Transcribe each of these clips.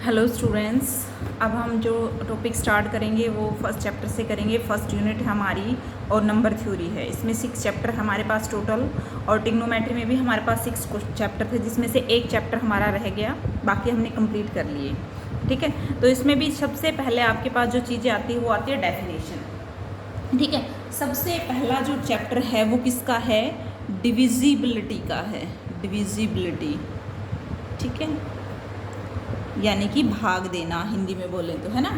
Hello students, अब हम जो टॉपिक स्टार्ट करेंगे वो फर्स्ट चैप्टर से करेंगे। फर्स्ट यूनिट है हमारी और नंबर थ्योरी है। इसमें 6 चैप्टर हमारे पास टोटल, और ट्रिग्नोमेट्री में भी हमारे पास 6 चैप्टर थे, जिसमें से एक चैप्टर हमारा रह गया, बाकी हमने कंप्लीट कर लिए। ठीक है, तो इसमें भी सबसे पहले आपके पास जो चीज़ें आती है वो आती है डेफिनेशन। ठीक है, सबसे पहला जो चैप्टर है वो किसका है? डिविजिबिलिटी का है। डिविजिबिलिटी, ठीक है, यानी कि भाग देना हिंदी में बोले तो, है ना।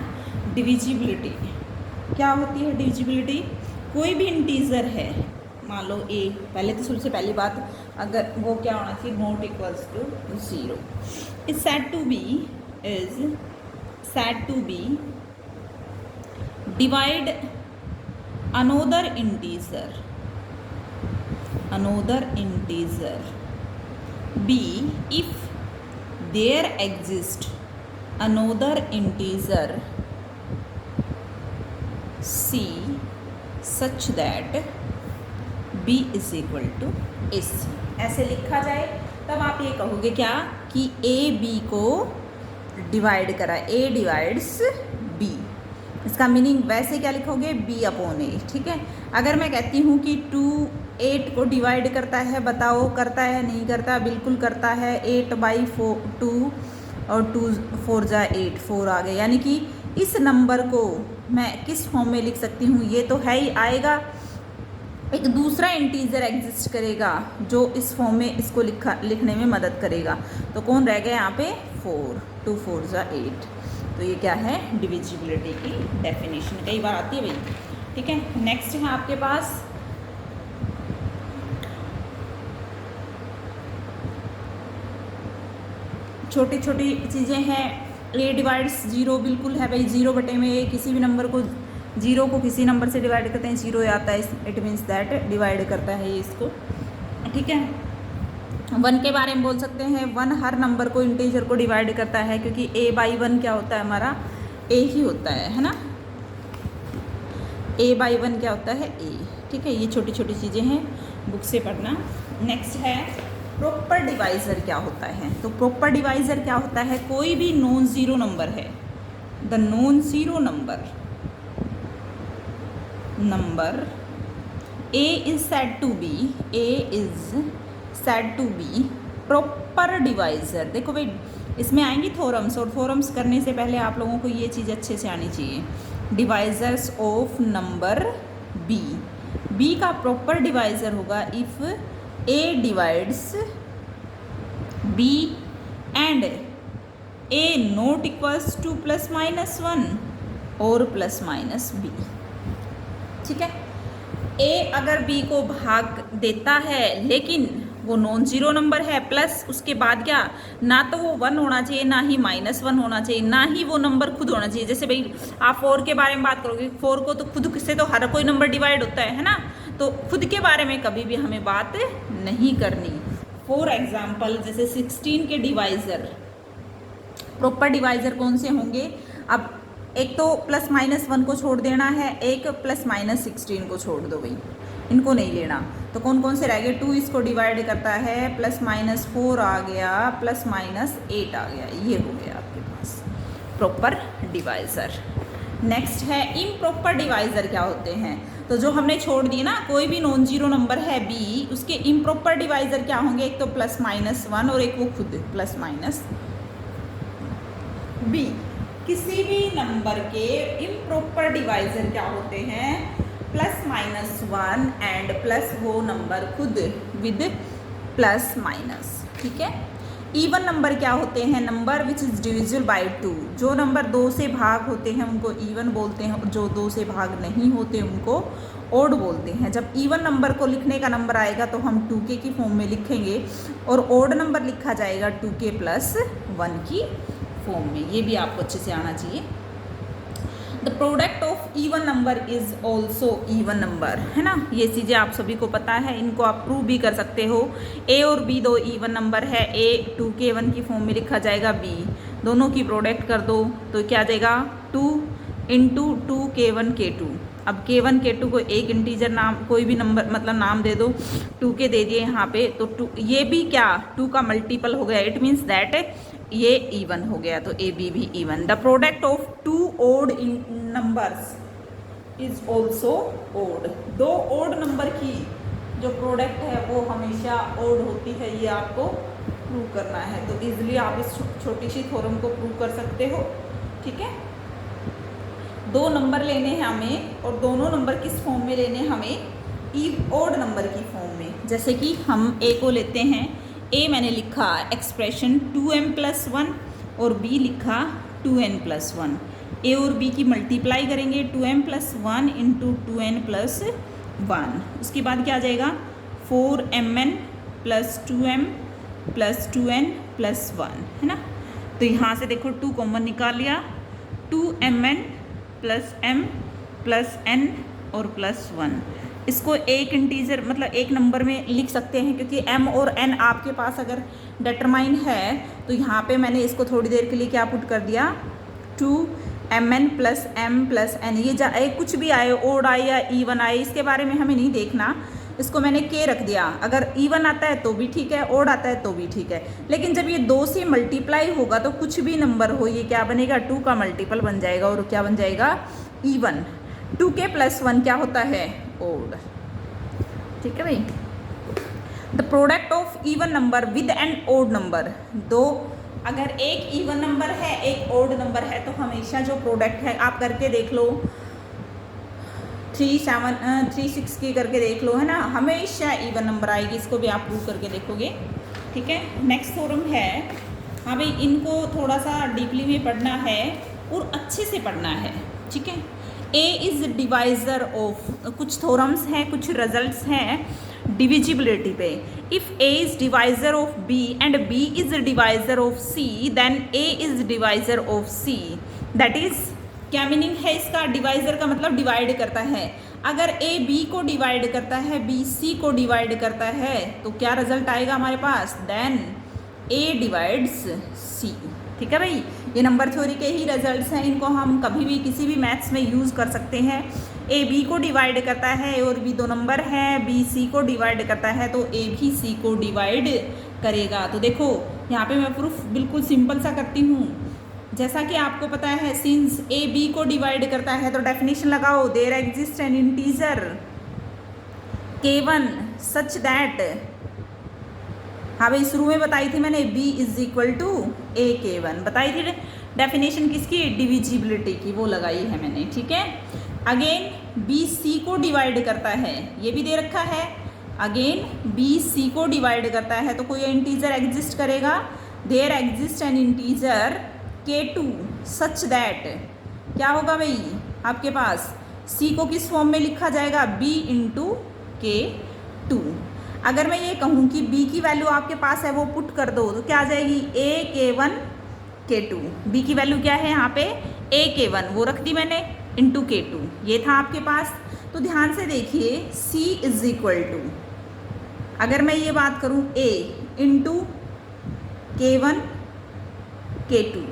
डिविजिबिलिटी क्या होती है? डिविजिबिलिटी, कोई भी इंटीजर है, मान लो ए, पहले तो सबसे पहली बात, अगर वो क्या होना चाहिए? Not equals to 0 is said to be divide another integer b if there exists another integer c such that b is equal to ac। ऐसे लिखा जाए तब आप ये कहोगे क्या कि a b को डिवाइड करा, a डिवाइड्स b। इसका मीनिंग वैसे क्या लिखोगे? b upon a। ठीक है, अगर मैं कहती हूँ कि 2 8 को डिवाइड करता है, बताओ करता है नहीं करता? बिल्कुल करता है। 8/2 और 2 4 जा 8, 4 आ गए। यानी कि इस नंबर को मैं किस फॉर्म में लिख सकती हूँ? ये तो है ही, आएगा एक दूसरा इंटीजर एग्जिस्ट करेगा जो इस फॉर्म में इसको लिखने में मदद करेगा। तो कौन रह गया यहाँ पे? 4, 2 4 जा 8। तो ये क्या है? डिविजिबिलिटी की डेफिनेशन। कई बार आती है भाई। ठीक है, नेक्स्ट है आपके पास छोटी छोटी चीज़ें हैं। ए डिवाइड्स 0, बिल्कुल है भाई। 0 बटे में ए, किसी भी नंबर को 0 को किसी नंबर से डिवाइड करते हैं 0 आता है, इट मीन्स दैट डिवाइड करता है ये इसको। ठीक है, 1 के बारे में बोल सकते हैं। 1 हर नंबर को, इंटीजर को डिवाइड करता है, क्योंकि a/1 क्या होता है? हमारा a ही होता है ना। a/1 क्या होता है? a। ठीक है, ये छोटी छोटी चीज़ें हैं, बुक से पढ़ना। नेक्स्ट है प्रॉपर डिवाइज़र क्या होता है? तो प्रॉपर डिवाइज़र क्या होता है? कोई भी नॉन ज़ीरो नंबर है, the non zero number a is said to be proper divisor. देखो भाई, इसमें आएंगी थोरम्स, और थोरम्स करने से पहले आप लोगों को ये चीज़ अच्छे से आनी चाहिए। डिवाइजर्स ऑफ नंबर b का प्रॉपर डिवाइज़र होगा if a divides b and a not equals to ±1 और ±b। ठीक है, a अगर b को भाग देता है, लेकिन वो नॉन ज़ीरो नंबर है, प्लस उसके बाद क्या, ना तो वो 1 होना चाहिए, ना ही -1 होना चाहिए, ना ही वो नंबर खुद होना चाहिए। जैसे भाई आप 4 के बारे में बात करोगे, 4 को तो खुद से तो हर कोई नंबर डिवाइड होता है ना, तो खुद के बारे में कभी भी हमें बात नहीं करनी। फॉर एग्जाम्पल, जैसे 16 के डिवाइज़र, प्रॉपर डिवाइज़र कौन से होंगे? अब एक तो +-1 को छोड़ देना है, एक +-16 को छोड़ दो भाई, इनको नहीं लेना। तो कौन कौन से रह गए? 2 इसको डिवाइड करता है, +-4 आ गया, +-8 आ गया, ये हो गया आपके पास प्रॉपर डिवाइज़र। नेक्स्ट है इम्प्रॉपर डिवाइज़र क्या होते हैं? तो जो हमने छोड़ दिए ना, कोई भी नॉन ज़ीरो नंबर है b, उसके इम्प्रॉपर डिवाइज़र क्या होंगे? एक तो +-1 और एक वो खुद +-b। किसी भी नंबर के इम्प्रॉपर डिवाइज़र क्या होते हैं? +-1 एंड प्लस वो नंबर खुद विद +-। ठीक है, इवन नंबर क्या होते हैं? Number which is divisible by 2। जो नंबर 2 से भाग होते हैं उनको इवन बोलते हैं, जो 2 से भाग नहीं होते उनको ओड बोलते हैं। जब इवन नंबर को लिखने का नंबर आएगा तो हम 2k की फॉर्म में लिखेंगे, और ओड नंबर लिखा जाएगा 2k + 1 की फॉर्म में। ये भी आपको अच्छे से आना चाहिए। The product of even number is also even number, है ना। ये चीज़ें आप सभी को पता है, इनको आप प्रूव भी कर सकते हो। a और b 2 इवन नंबर है, a 2k1 की फॉर्म में लिखा जाएगा, b दोनों की प्रोडक्ट कर दो तो क्या आ जाएगा? 2 × 2k1 k2। अब k1 k2 को एक इंटीजर नाम, कोई भी नंबर मतलब नाम दे दो, 2k दे दिए यहाँ पे, तो 2 ये भी क्या 2 का मल्टीपल हो गया। इट मीन्स दैट ये इवन हो गया, तो ए बी भी even. The product of two odd numbers is also odd. दो ओड नंबर की जो प्रोडक्ट है वो हमेशा ओड होती है, ये आपको प्रूव करना है। तो इजीली आप इस छोटी सी थ्योरम को प्रूव कर सकते हो। ठीक है, दो नंबर लेने हैं हमें और दोनों नंबर किस फॉर्म में लेने हैं हमें, ओड नंबर की फॉर्म में। जैसे कि हम ए को लेते हैं, ए मैंने लिखा एक्सप्रेशन 2m+1 और बी लिखा 2n+1। ए और बी की मल्टीप्लाई करेंगे 2m+1 इंटू 2n+1। उसके बाद क्या आ जाएगा 4mn + 2m + 2n+1, है ना। तो यहाँ से देखो 2 कॉमन निकाल लिया, 2mn + m + n और +1। इसको एक इंटीजर मतलब एक नंबर में लिख सकते हैं, क्योंकि m और n आपके पास अगर डिटरमाइन है तो यहाँ पे मैंने इसको थोड़ी देर के लिए क्या पुट कर दिया 2mn + m + n। ये चाहे कुछ भी आए, ओड आए या इवन आए, इसके बारे में हमें नहीं देखना। इसको मैंने k रख दिया, अगर इवन आता है तो भी ठीक है, ओड आता है तो भी ठीक है। लेकिन जब ये 2 से मल्टीप्लाई होगा तो कुछ भी नंबर हो ये क्या बनेगा 2 का मल्टीपल बन जाएगा और क्या बन जाएगा इवन। 2k + 1 क्या होता है ओड। ठीक है भाई। The product of even number with an odd number, दो अगर एक इवन नंबर है एक ओड नंबर है तो हमेशा जो प्रोडक्ट है, आप करके देख लो 3 7 3 6 की करके देख लो, है ना, हमेशा इवन नंबर आएगी। इसको भी आप प्रूव करके देखोगे। ठीक है, नेक्स्ट थ्योरम है। हाँ भाई, इनको थोड़ा सा डीपली में पढ़ना है और अच्छे से पढ़ना है। ठीक है, A इज़ डिवाइज़र ऑफ, कुछ थ्योरम्स हैं, कुछ रिजल्ट्स हैं डिविजिबिलिटी पे। If A is divisor of B and B is divisor of C, then A is divisor of C। That is, क्या मीनिंग है इसका, डिवाइज़र का मतलब डिवाइड करता है। अगर A B को डिवाइड करता है, B C को डिवाइड करता है, तो क्या रिजल्ट आएगा हमारे पास, देन A डिवाइड्स C। ठीक है भाई, ये नंबर थ्योरी के ही रिजल्ट्स हैं। इनको हम कभी भी किसी भी मैथ्स में यूज़ कर सकते हैं। ए बी को डिवाइड करता है और भी 2 नंबर है, बी सी को डिवाइड करता है तो ए भी सी को डिवाइड करेगा। तो देखो यहाँ पे मैं प्रूफ बिल्कुल सिंपल सा करती हूँ। जैसा कि आपको पता है, सिंस ए बी को डिवाइड करता है तो डेफिनेशन लगाओ, there exist an integer k1 such that, हाँ भाई शुरू में बताई थी मैंने b = a k1 बताई थी। डेफिनेशन किसकी, डिविजिबिलिटी की, वो लगाई है मैंने। ठीक है, अगेन b c को डिवाइड करता है, ये भी दे रखा है। अगेन b c को डिवाइड करता है तो कोई इंटीजर एग्जिस्ट करेगा, there exist an integer k2 such that, क्या होगा भाई आपके पास, c को किस फॉर्म में लिखा जाएगा, b × k2। अगर मैं ये कहूँ कि b की वैल्यू आपके पास है वो पुट कर दो तो क्या आ जाएगी, a k1 k2। b की वैल्यू क्या है यहाँ पे, a k1 वो रख दी मैंने इंटू k2, ये था आपके पास। तो ध्यान से देखिए c = अगर मैं ये बात करूँ a × k1 k2,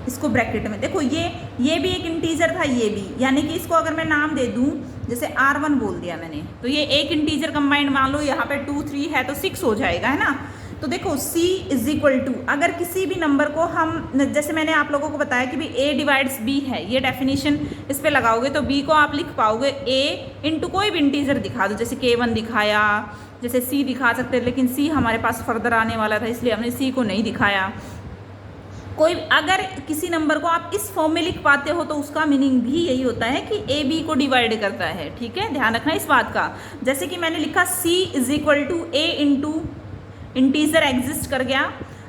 इसको ब्रैकेट में देखो, ये भी एक इंटीजर था, ये भी, यानी कि इसको अगर मैं नाम दे दूं, जैसे R1 बोल दिया मैंने, तो ये एक इंटीजर कंबाइंड मान लो, यहाँ पे 2 3 है तो 6 हो जाएगा, है ना। तो देखो c = अगर किसी भी नंबर को हम, जैसे मैंने आप लोगों को बताया कि भी a डिवाइड्स b है, ये डेफिनेशन इस पे लगाओगे तो b को आप लिख पाओगे a × कोई भी इंटीजर दिखा दो, जैसे k1 दिखाया, जैसे c दिखा सकते, लेकिन c हमारे पास फर्दर आने वाला था इसलिए हमने c को नहीं दिखाया। कोई अगर किसी नंबर को आप इस फॉर्म में लिख पाते हो तो उसका मीनिंग भी यही होता है कि ए बी को डिवाइड करता है। ठीक है, ध्यान रखना इस बात का। जैसे कि मैंने लिखा c = a × इंटीजर एग्जिस्ट कर गया,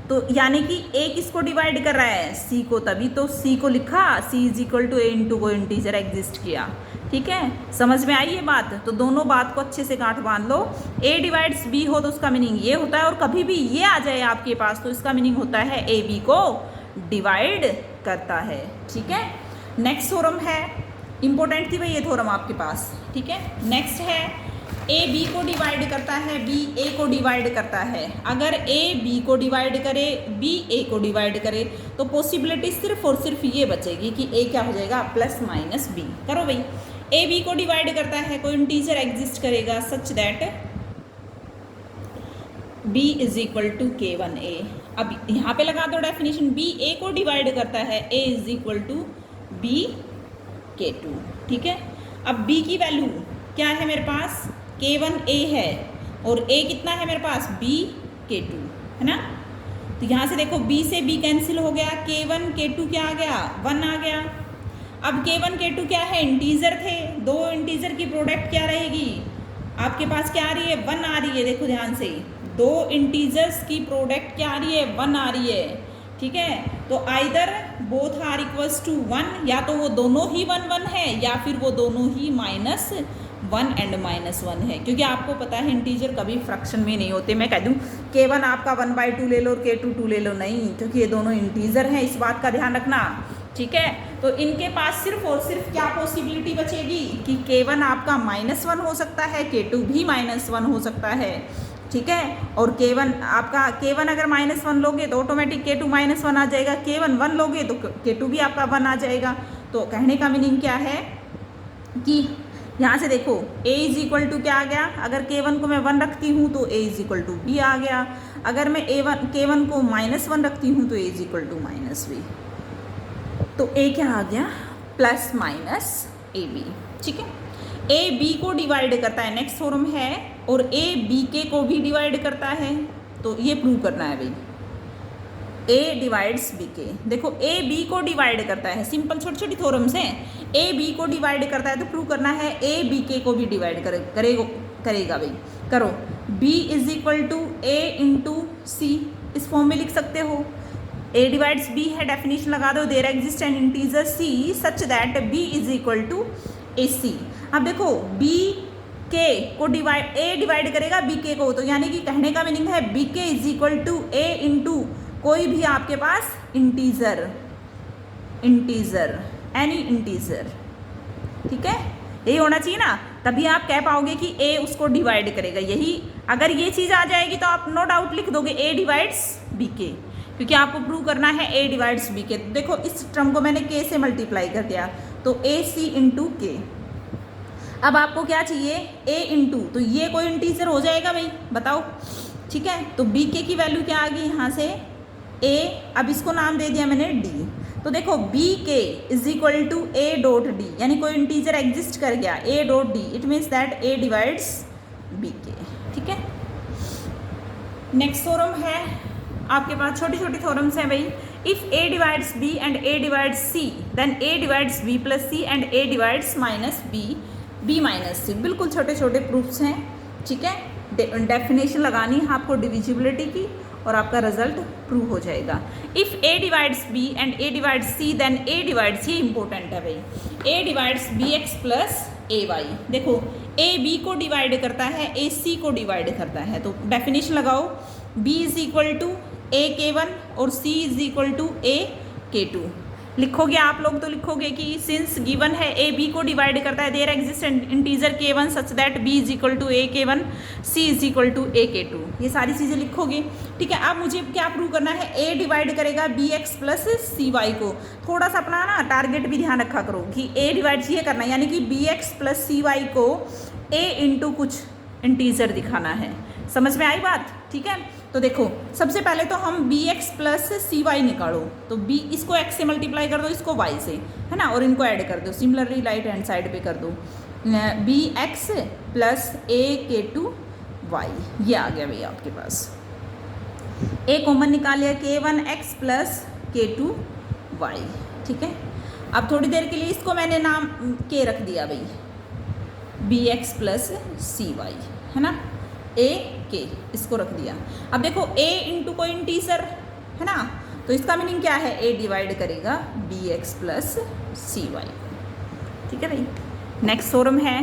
तो यानी कि a किसको डिवाइड कर रहा है, c को, तभी तो c को लिखा, c = a × कोई इंटीजर एग्जिस्ट किया। ठीक है, समझ में आई ये बात। तो दोनों बात को अच्छे से गांठ बांध लो, a डिवाइड्स b हो तो उसका मीनिंग ये होता है, और कभी भी ये आ जाए आपके पास तो इसका मीनिंग होता है a b को डिवाइड करता है। ठीक है, नेक्स्ट थ्योरम है, इंपॉर्टेंट थी भाई ये थ्योरम आपके पास। ठीक है, नेक्स्ट है ए बी को डिवाइड करता है, बी ए को डिवाइड करता है। अगर ए बी को डिवाइड करे, बी ए को डिवाइड करे, तो पॉसिबिलिटी सिर्फ और सिर्फ ये बचेगी कि ए क्या हो जाएगा, +-b। करो भाई, ए बी को डिवाइड करता है, कोई इंटीजर एग्जिस्ट करेगा such that b is equal to K1A। अब यहाँ पे लगा दो डेफिनेशन, b a को डिवाइड करता है, a is equal to b K2। ठीक है, अब b की वैल्यू क्या है मेरे पास, K1A है, और a कितना है मेरे पास, b K2 है ना। तो यहाँ से देखो b से b कैंसिल हो गया, K1 K2 क्या आ गया, 1 आ गया। अब K1 K2 क्या है, इंटीजर थे, दो इंटीजर की प्रोडक्ट क्या रहेगी आपके पास, क्या आ रही है, 1 आ रही है। देखो ध्यान से, दो इंटीजर्स की प्रोडक्ट क्या आ रही है, 1 आ रही है। ठीक है, तो either both are equals to 1, या तो वो दोनों ही 1 1 है, या फिर वो दोनों ही -1 एंड -1 है। क्योंकि आपको पता है इंटीजर कभी फ्रैक्शन में नहीं होते। मैं कह दूँ K1 आपका 1/2 ले लो और K2 2 ले लो, नहीं, क्योंकि ये दोनों इंटीजर हैं, इस बात का ध्यान रखना। ठीक है, तो इनके पास सिर्फ और सिर्फ क्या पॉसिबिलिटी बचेगी कि K1 आपका -1 हो सकता है, K2 भी -1 हो सकता है। ठीक है, और K1 आपका, K1 अगर -1 लोगे तो ऑटोमेटिक K2 -1 आ जाएगा, K1 1 लोगे तो K2 भी आपका 1 आ जाएगा। तो कहने का मीनिंग क्या है कि यहाँ से देखो a इज इक्वल टू क्या आ गया, अगर K1 को मैं 1 रखती हूँ तो a is equal to b आ गया, अगर मैं K1 को -1 रखती हूँ तो a is equal to -b, तो a क्या आ गया, प्लस माइनस AB। ठीक है, a b को डिवाइड करता है, नेक्स्ट थ्योरम है, और a b k को भी डिवाइड करता है, तो ये प्रूव करना है भाई, a डिवाइड्स b k। देखो a b को डिवाइड करता है, सिंपल छोटी छोटी थ्योरम्स हैं, a b को डिवाइड करता है तो प्रूव करना है a b k को भी डिवाइड करेगा भाई। करो, b is equal to a into c, इस फॉर्म में लिख सकते हो, a डिवाइड्स b है, डेफिनेशन लगा दो, there exist an integer c such that b is equal to ac। अब देखो b k को a डिवाइड करेगा b k को, तो यानी कि कहने का मीनिंग है b k is equal to a into कोई भी आपके पास इंटीजर एनी इंटीजर। ठीक है, यही होना चाहिए ना, तभी आप कह पाओगे कि a उसको डिवाइड करेगा। यही अगर ये चीज़ आ जाएगी तो आप नो डाउट लिख दोगे a डिवाइड्स b k, क्योंकि आपको प्रूव करना है a डिवाइड्स b k। देखो इस टर्म को मैंने k से मल्टीप्लाई कर दिया, तो ac इंटू k। अब आपको क्या चाहिए, a इंटू, तो ये कोई इंटीजर हो जाएगा भाई, बताओ। ठीक है, तो b k की वैल्यू क्या आ गई यहाँ से, a, अब इसको नाम दे दिया मैंने d। तो देखो b k is equal to a dot d, यानी कोई इंटीजर एग्जिस्ट कर गया, a dot d, it means that a divides b k। ठीक है, नेक्स्ट थ्योरम है आपके पास, छोटी छोटी थ्योरम्स हैं भाई। If a divides b and a divides c, then a divides b plus c and a divides minus b minus c। बिल्कुल छोटे छोटे प्रूफ्स हैं। ठीक है, डेफिनेशन लगानी है आपको डिविजिबिलिटी की, और आपका रिजल्ट प्रूव हो जाएगा। If a divides b and a divides c, then a divides, ये इंपॉर्टेंट है भाई, a divides bx plus ay। देखो a b को डिवाइड करता है, a c को डिवाइड करता है, तो डेफिनेशन लगाओ, b is equal to a k1 और c is equal to a k2। लिखोगे आप लोग तो लिखोगे कि सिंस गिवन है a b को डिवाइड करता है, there exist integer k1 such that b is equal to a k1, c is equal to a k2, ये सारी चीज़ें लिखोगे। ठीक है, अब मुझे क्या प्रूव करना है, a डिवाइड करेगा bx प्लस cy को। थोड़ा सा अपना ना टारगेट भी ध्यान रखा करो कि a डिवाइड ये करना है, यानी कि bx प्लस cy को a इंटू कुछ इंटीजर दिखाना है। समझ में आई बात? ठीक है, तो देखो सबसे पहले तो हम bx प्लस cy निकालो, तो b इसको x से मल्टीप्लाई कर दो, इसको y से, है ना, और इनको ऐड कर दो, सिमिलरली राइट हैंड साइड पे कर दो, bx plus a k2 y, ये आ गया भैया आपके पास। a कॉमन निकालिए, k1x प्लस k2 y। ठीक है, अब थोड़ी देर के लिए इसको मैंने नाम k रख दिया भाई, bx प्लस cy, है ना, a k, इसको रख दिया। अब देखो a इंटू कोई इंटीजर है ना, तो इसका मीनिंग क्या है, a डिवाइड करेगा bx प्लस cy। ठीक है भाई, नेक्स्ट थ्योरम है,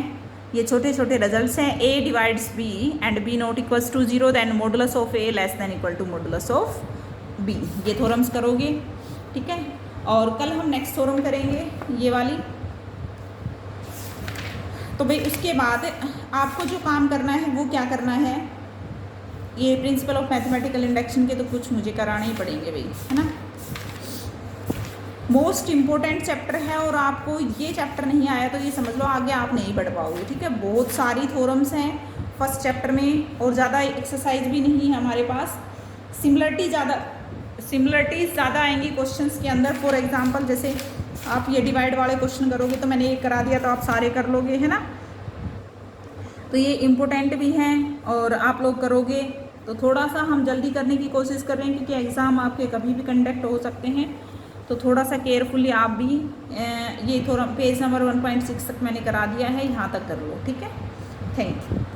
ये छोटे छोटे रिजल्ट्स हैं, a divides b and b not equals to 0, then modulus of a less than equal to modulus of b। ये थ्योरम्स करोगे। ठीक है, और कल हम नेक्स्ट थ्योरम करेंगे ये वाली। तो भाई उसके बाद आपको जो काम करना है वो क्या करना है, ये प्रिंसिपल ऑफ मैथमेटिकल इंडक्शन के तो कुछ मुझे कराने ही पड़ेंगे भाई, है ना, मोस्ट इम्पोर्टेंट चैप्टर है, और आपको ये चैप्टर नहीं आया तो ये समझ लो आगे आप नहीं बढ़ पाओगे। ठीक है, बहुत सारी थ्योरम्स हैं, फर्स्ट चैप्टर में, और ज़्यादा एक्सरसाइज भी नहीं है हमारे पास। सिमिलरिटीज़ ज़्यादा आएंगी क्वेश्चंस के अंदर। फॉर एग्जांपल जैसे आप ये डिवाइड वाले क्वेश्चन करोगे तो मैंने ये करा दिया तो आप सारे कर लोगे, है ना। तो ये इम्पोर्टेंट भी हैं और आप लोग करोगे तो थोड़ा सा हम जल्दी करने की कोशिश कर रहे हैं, क्योंकि एग्ज़ाम आपके कभी भी कंडक्ट हो सकते हैं। तो थोड़ा सा केयरफुली आप भी ये थोड़ा पेज नंबर 1.6 तक मैंने करा दिया है, यहाँ तक कर लो, ठीक है। Thank you.